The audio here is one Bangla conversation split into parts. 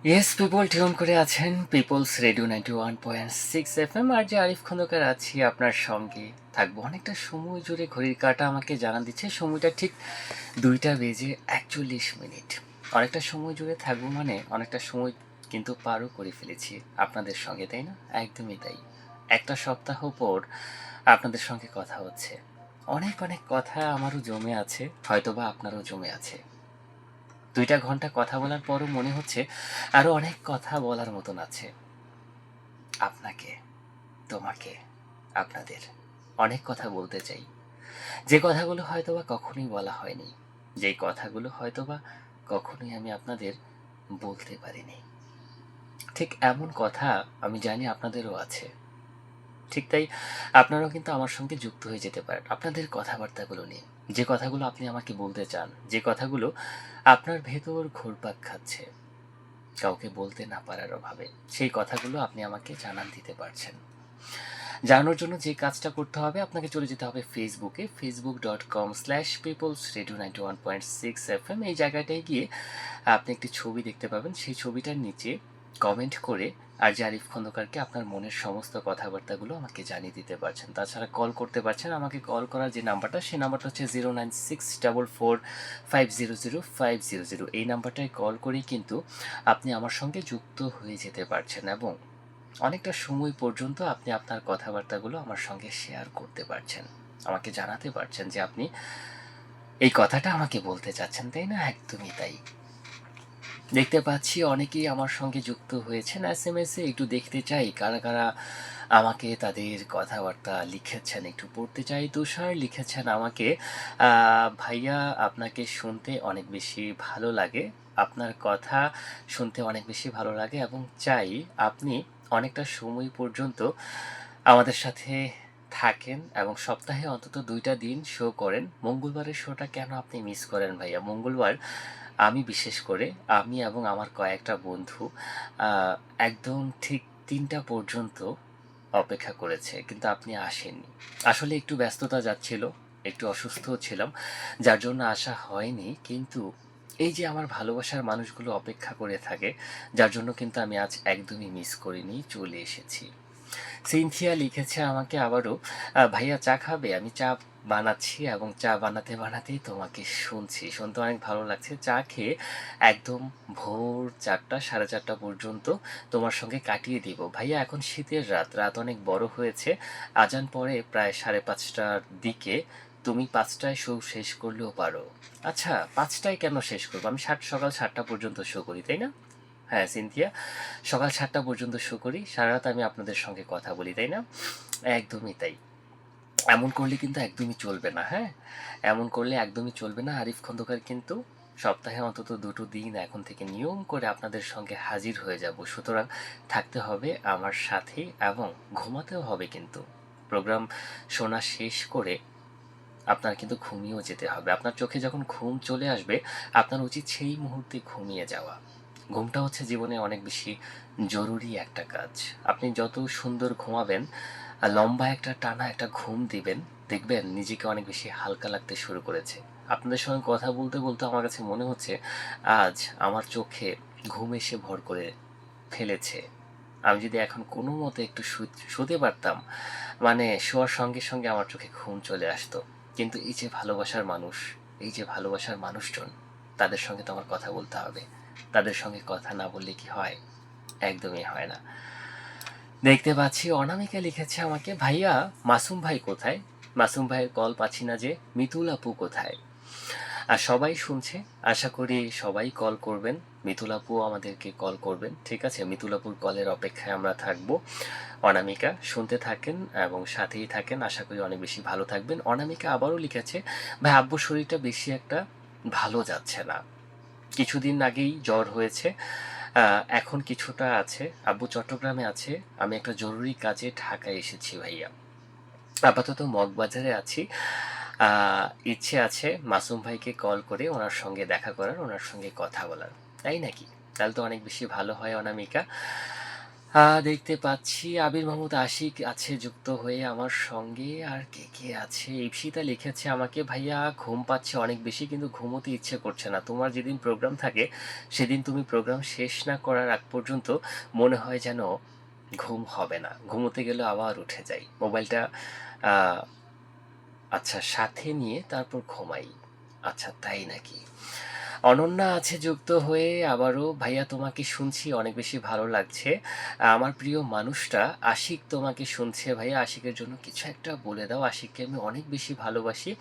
ইয়েস পিপল টিউন করে আছেন পিপলস রেডিও 91.6 FM। আর যে আরিফ খন্দকার আছি আপনার সঙ্গে থাকবো অনেকটা সময় জুড়ে। ঘড়ির কাঁটা আমাকে জানান দিচ্ছে সময়টা ঠিক 2টা বেজে 41 মিনিট। অনেকটা সময় জুড়ে থাকবো মানে অনেকটা সময় কিন্তু পারও করে ফেলেছি আপনাদের সঙ্গে, তাই না? একদমই তাই। একটা সপ্তাহ পর আপনাদের সঙ্গে কথা হচ্ছে। অনেক অনেক কথা আমারও জমে আছে, হয়তোবা আপনারও জমে আছে। 2টা ঘন্টা কথা বলার পরও মনে হচ্ছে আরো অনেক কথা বলার মতন আছে। আপনাকে, তোমাকে, আপনাদের অনেক কথা বলতে চাই, যে কথাগুলো হয়তোবা কখনোই বলা হয়নি, যেই কথাগুলো হয়তোবা কখনোই আমি আপনাদের বলতে পারিনি। ঠিক এমন কথা আমি জানি আপনাদেরও আছে। ঠিক তাই আপনারাও কিন্তু আমার সঙ্গে যুক্ত হয়ে যেতে পারেন আপনাদের কথাবার্তাগুলো নিয়ে। যে কথাগুলো আপনি আমাকে বলতে চান, যে কথাগুলো আপনার ভেতর ঘুরপাক খাচ্ছে কাউকে বলতে না পারার অভাবে, সেই কথাগুলো আপনি আমাকে জানান দিতে পারছেন। জানানোর জন্য যে কাজটা করতে হবে, আপনাকে চলে যেতে হবে ফেসবুকে, facebook.com/people radio91.6 FM। এই জায়গাটায় গিয়ে আপনি একটি ছবি দেখতে পাবেন। সেই ছবিটার নিচে কমেন্ট করে আর যে আরিফ খন্দকারকে আপনার মনের সমস্ত কথাবার্তাগুলো আমাকে জানিয়ে দিতে পারছেন। তাছাড়া কল করতে পারছেন। আমাকে কল করার যে নাম্বারটা, সেই নাম্বারটা হচ্ছে 09644500500। এই নাম্বারটায় কল করেই কিন্তু আপনি আমার সঙ্গে যুক্ত হয়ে যেতে পারছেন এবং অনেকটা সময় পর্যন্ত আপনি আপনার কথাবার্তাগুলো আমার সঙ্গে শেয়ার করতে পারছেন। আমাকে জানাতে পারছেন যে আপনি এই কথাটা আমাকে বলতে চাচ্ছেন, তাই না? একদমই তাই। দেখতে পাচ্ছি অনেকেই আমার সঙ্গে যুক্ত হয়েছেন এসএমএস-এ। একটু দেখতে চাই কারা, কারা আমাকে তাদের কথাবার্তা লিখেছেন, একটু পড়তে চাই। তুষার লিখেছেন আমাকে, "ভাইয়া আপনাকে শুনতে অনেক বেশি ভালো লাগে। আপনার কথা শুনতে অনেক বেশি ভালো লাগে এবং চাই আপনি অনেকটা সময় পর্যন্ত আমাদের সাথে থাকেন এবং সপ্তাহে অন্তত ২টা দিন শো করেন। মঙ্গলবারের শোটা কেন আপনি মিস করেন ভাইয়া? মঙ্গলবার আমি বিশেষ করে আমি এবং আমার কয়েকটা বন্ধু আ একদম ঠিক ৩টা পর্যন্ত অপেক্ষা করেছে। কিন্তু আপনি আসেননি। আসলে একটু ব্যস্ততা যাচ্ছিল, একটু অসুস্থও ছিলাম। যার জন্য আসা হয়নি। কিন্তু এই যে আমার ভালোবাসার মানুষগুলো অপেক্ষা করে থাকে, যার জন্য কিন্তু আমি আজ একদমই মিস করিনি, চলে এসেছি। সিনথিয়া লিখেছে আমাকে আবারও, "ভাইয়া চা খাবে? আমি চা বানাচ্ছি এবং চা বানাতে, বানাতেই তোমাকে শুনছি। শুনতে অনেক ভালো লাগছে। চা খেয়ে একদম ভোর ৪টা ৪:৩০ পর্যন্ত তোমার সঙ্গে কাটিয়ে দিব। ভাইয়া এখন শীতের রাত, রাত অনেক বড় হয়েছে। আজান পড়ে প্রায় ৫:৩০টার দিকে। তুমি ৫টায় শো শেষ করলেও পারো।" আচ্ছা, ৫টায় কেন শেষ করব? আমি সকাল ৭টা পর্যন্ত শো করি, তাই না? হ্যাঁ, সিনথিয়া, সকাল ৭টা পর্যন্ত শো করি। সারারাত আমি আপনাদের সঙ্গে কথা বলি, তাই না? একদমই তাই। এমন করলে কিন্তু একদমই চলবে না, হ্যাঁ? এমন করলে একদমই চলবে না। আরিফ খন্দকার কিন্তু সপ্তাহে অন্তত ২টো দিন এখন থেকে নিয়ম করে আপনাদের সঙ্গে হাজির হয়ে যাব। সুতরাং থাকতে হবে আমার সাথেই এবং ঘুমাতেও হবে কিন্তু। প্রোগ্রাম শোনা শেষ করে আপনার কিন্তু ঘুমিয়েও যেতে হবে। আপনার চোখে যখন ঘুম চলে আসবে, আপনার উচিত সেই মুহূর্তে ঘুমিয়ে যাওয়া। ঘুমটা হচ্ছে জীবনে অনেক বেশি জরুরি একটা কাজ। আপনি যত সুন্দর ঘুমাবেন, লম্বা একটা টানা একটা ঘুম দিবেন, দেখবেন নিজেকে অনেক বেশি হালকা লাগতে শুরু করেছে। আপনাদের সঙ্গে কথা বলতে, বলতে আমার কাছে মনে হচ্ছে আজ আমার চোখে ঘুম এসে ভর করে ফেলেছে। আমি যদি এখন কোনোমতে একটু শুতে পারতাম, মানে শোয়ার সঙ্গে, সঙ্গে আমার চোখে ঘুম চলে আসতো। কিন্তু এই যে ভালোবাসার মানুষ, এই যে ভালোবাসার মানুষজন, তাদের সঙ্গে তো আমার কথা বলতে হবে। তাদের সঙ্গে কথা না বললে কি হয়? একদমই হয় না। দেখতে পাচ্ছি অনামিকা লিখেছে আমাকে, "ভাইয়া মাসুম ভাই কোথায়? মাসুম ভাইয়ের কল পাচ্ছি না যে। মিতুল আপু কোথায়?" আর সবাই শুনছে, আশা করি সবাই কল করবেন। মিতুল আপুও আমাদেরকে কল করবেন। ঠিক আছে? মিতুল আপুর কলের অপেক্ষায় আমরা থাকবো। অনামিকা শুনতে থাকেন এবং সাথেই থাকেন। আশা করি অনেক বেশি ভালো থাকবেন। অনামিকা আবারও লিখেছে, "ভাই আব্বুর শরীরটা বেশি একটা ভালো যাচ্ছে না। কিছুদিন আগেই জ্বর হয়েছে। আ এখন কিছুটা আছে। আব্বু চট্টগ্রামে আছে। আমি একটা জরুরি কাজে ঢাকায় এসেছি ভাইয়া। আপাতত মগবাজারে আছি। আ ইচ্ছে আছে মাসুম ভাইকে কল করে ওনার সঙ্গে দেখা করার, ওনার সঙ্গে কথা বলার।" তাই নাকি? তাহলে তো অনেক বেশি ভালো হয় অনামিকা। দেখতে পাচ্ছি আবির মাহমুদ আশিক আছে যুক্ত হয়ে আমার সঙ্গে। আর কে আছে? ইপসিতা লিখেছে আমাকে, "ভাইয়া ঘুম পাচ্ছে অনেক বেশি কিন্তু ঘুমোতে ইচ্ছে করছে না। তোমার যেদিন প্রোগ্রাম থাকে সেদিন তুমি প্রোগ্রাম শেষ না করার আগ পর্যন্ত মনে হয় যেন ঘুম হবে না। ঘুমোতে গেলেও আবার উঠে যাই। মোবাইলটা আ আচ্ছা সাথে নিয়ে তারপর ঘুমাই।" আচ্ছা তাই নাকি? অনন্যা আছে যুক্ত হয়ে আবারও, "ভাইয়া তোমাকে শুনছি অনেক বেশি ভালো লাগছে। আমার প্রিয় মানুষটা আশিক তোমাকে শুনছে ভাইয়া। আশিকের জন্য কিছু একটা বলে দাও। আশিককে আমি অনেক বেশি ভালোবাসি।"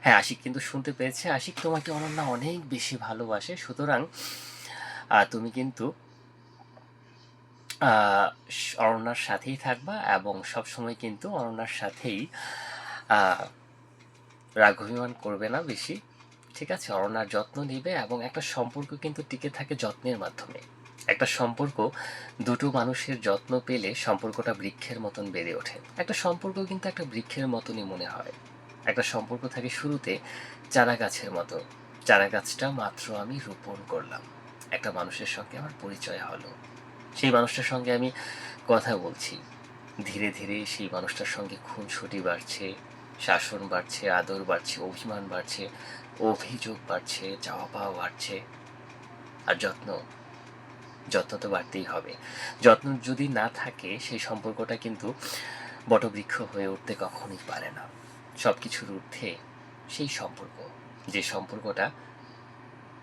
হ্যাঁ, আশিক কিন্তু শুনতে পেয়েছে। আশিক তোমাকে অনন্যা অনেক বেশি ভালোবাসে। সুতরাং তুমি কিন্তু আ অনন্যার সাথেই থাকবা এবং সবসময় কিন্তু অনন্যার সাথেই আ রাগ অভিমান করবে না বেশি। ঠিক আছে? অরণ্যার যত্ন নিবে এবং একটা সম্পর্ক কিন্তু টিকে থাকে যত্নের মাধ্যমে। একটা সম্পর্ক দুটো মানুষের যত্ন পেলে সম্পর্কটা বৃক্ষের মতন বেড়ে ওঠে। একটা সম্পর্ক কিন্তু একটা বৃক্ষের মতনই মনে হয়। একটা সম্পর্ক থাকে শুরুতে চারা গাছের মতো। চারা গাছটা মাত্র আমি রোপণ করলাম। একটা মানুষের সঙ্গে আমার পরিচয় হলো। সেই মানুষটার সঙ্গে আমি কথা বলছি। ধীরে ধীরে সেই মানুষটার সঙ্গে খুনসুটি বাড়ছে, শাসন বাড়ছে, আদর বাড়ছে, অভিমান বাড়ছে, অভিযোগ বাড়ছে, চাওয়া পাওয়া বাড়ছে। আর যত্ন, যত্ন তো বাড়তেই হবে। যত্ন যদি না থাকে সেই সম্পর্কটা কিন্তু বটবৃক্ষ হয়ে উঠতে কখনোই পারে না। সব কিছুর ঊর্ধ্বে সেই সম্পর্ক, যে সম্পর্কটা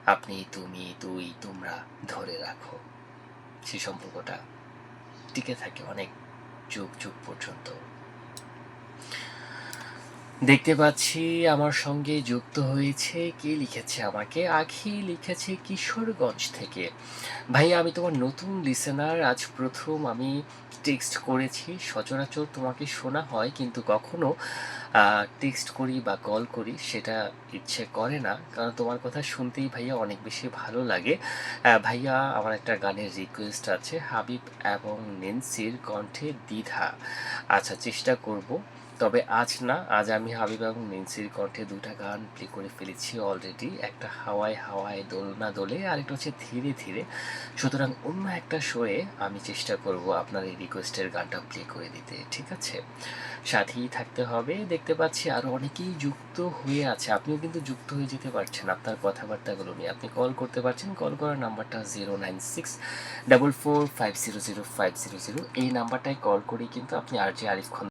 আপনি, তুমি, তুই, তোমরা ধরে রাখো। সেই সম্পর্কটা টিকে থাকে অনেক যুগ যুগ পর্যন্ত। দেখতে পাচ্ছি আমার সঙ্গে যুক্ত হয়েছে, কে লিখেছে আমাকে? আখি লিখেছে কিশোরগঞ্জ থেকে। ভাইয়া আমি তোমার নতুন লিসেনার, আজ প্রথম আমি টেক্সট করেছি। সচরাচর তোমাকে শোনা হয় কিন্তু কখনো টেক্সট করি বা কল করি সেটা ইচ্ছে করে না। কারণ তোমার কথা শুনতেই ভাইয়া অনেক বেশি ভালো লাগে। ভাইয়া আমার একটা গানের রিকোয়েস্ট আছে, হাবিব এবং নেন্সির কণ্ঠে দ্বিধা। আচ্ছা চেষ্টা করব। তবে আজ না, আজ আমি হাবিব এবং নেন্সির কণ্ঠে ২ টা গান প্লে করে ফেলেছি অলরেডি। একটা হাওয়ায় হাওয়ায় দোলনা দোলে, আরেকটা হচ্ছে ধীরে ধীরে। সুতরাং অন্য একটা শোয়ে আমি চেষ্টা করব আপনার এই রিকোয়েস্টের গানটা প্লে করে দিতে। ঠিক আছে? সাথেই থাকতে হবে। দেখতে পাচ্ছি আরও অনেকেই যুক্ত হয়ে আছে। আপনিও কিন্তু যুক্ত হয়ে যেতে পারছেন আপনার কথাবার্তাগুলো নিয়ে। আপনি কল করতে পারছেন। কল করার নাম্বারটা 09644500500। এই নাম্বারটায় কল করেই কিন্তু আপনি আরজে আরিফ খান